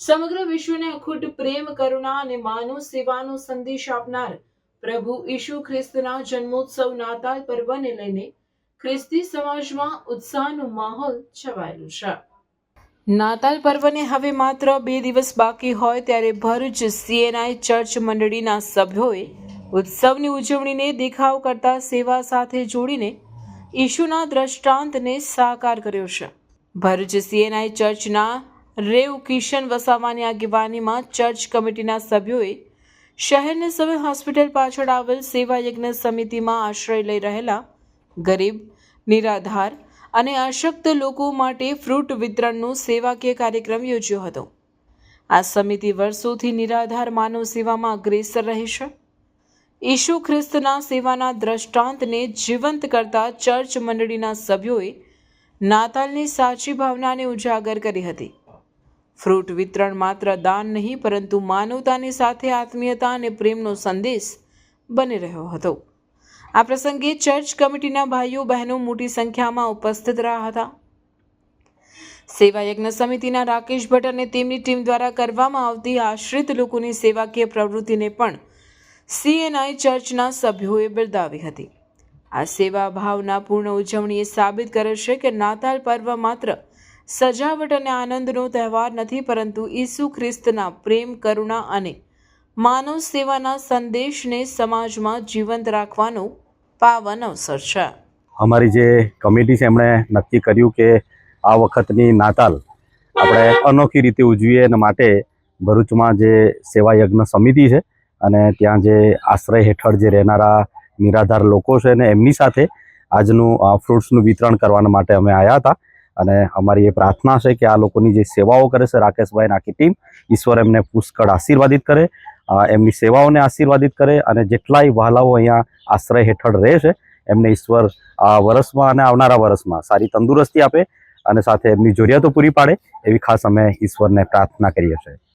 સમગ્ર વિશ્વને અખૂટ પ્રેમ, કરુણા અને માનવ સેવાનો સંદેશ આપનાર પ્રભુ ઈસુ ખ્રિસ્તના જન્મોત્સવ નાતાલ પર્વને લઈને ખ્રિસ્તી સમાજમાં ઉત્સાહનો માહોલ છવાયેલો છે. નાતાલ પર્વને હવે માત્ર 2 દિવસ બાકી હોય ત્યારે ભરૂચ CNI ચર્ચ મંડળીના સભ્યોએ ઉત્સવની ઉજવણીને દેખાવ કરતા સેવા સાથે જોડીને ઈશુના દ્રષ્ટાંતને સાકાર કર્યો છે. ભરૂચ CNI ચર્ચના રેવ કિશન વસાવાની આગેવાનીમાં ચર્ચ કમિટીના સભ્યોએ શહેરની સિવિલ હોસ્પિટલ પાછળ આવેલ સેવા યજ્ઞ સમિતિમાં આશ્રય લઈ રહેલા ગરીબ, નિરાધાર અને અશક્ત લોકો માટે ફ્રૂટ વિતરણનો સેવાકીય કાર્યક્રમ યોજ્યો હતો. આ સમિતિ વર્ષોથી નિરાધાર માનવ સેવામાં અગ્રેસર રહી છે. ઈસુ ખ્રિસ્તના સેવાના દ્રષ્ટાંતને જીવંત કરતા ચર્ચ મંડળીના સભ્યોએ નાતાલની સાચી ભાવનાને ઉજાગર કરી હતી. ફ્રૂટ વિતરણ માત્ર દાન નહીં પરંતુ માનવતાની સાથે આત્મીયતા અને પ્રેમનો સંદેશ બની રહ્યો હતો. આ પ્રસંગે ચર્ચ કમિટીના ભાઈઓ બહેનો મોટી સંખ્યામાં ઉપસ્થિત રહ્યા હતા. સેવા યજ્ઞ સમિતિના રાકેશ ભટ્ટ અને તેમની ટીમ દ્વારા કરવામાં આવતી આશ્રિત લોકોની સેવાકીય પ્રવૃત્તિને પણ CNI ચર્ચના સભ્યોએ બિરદાવી હતી. આ સેવા ભાવના પૂર્ણ ઉજવણી એ સાબિત કરે છે કે નાતાલ પર્વ માત્ર સજાવટ અને આનંદનો તહેવાર નથી પરંતુ ઈસુ ખ્રિસ્તના પ્રેમ, કરુણા અને માનવ સેવાના સંદેશને સમાજમાં જીવંત રાખવાનો પાવન અવસર છે. અમારી જે કમિટી છે એમણે નક્કી કર્યું કે આ વખતની નાતાલ આપણે અનોખી રીતે ઉજવીએ એના માટે ભરૂચમાં જે સેવા યજ્ઞ સમિતિ છે અને ત્યાં જે આશ્રય હેઠળ જે રહેનારા નિરાધાર લોકો છે ને એમની સાથે આજનું ફ્રૂટ્સનું વિતરણ કરવા માટે અમે આવ્યા હતા. અને અમારી એ પ્રાર્થના છે કે આ લોકોની જે સેવાઓ કરે છે રાકેશભાઈ આખી ટીમ, ઈશ્વર એમને પુષ્કળ આશીર્વાદિત કરે, એમની સેવાઓને આશીર્વાદિત કરે અને જેટલાય વહાલાઓ અહીંયા આશ્રય હેઠળ રહે છે એમને ઈશ્વર આ વર્ષમાં અને આવનારા વર્ષમાં સારી તંદુરસ્તી આપે અને સાથે એમની જરૂરિયાતો પૂરી પાડે એવી ખાસ અમે ઈશ્વરને પ્રાર્થના કરીએ છીએ.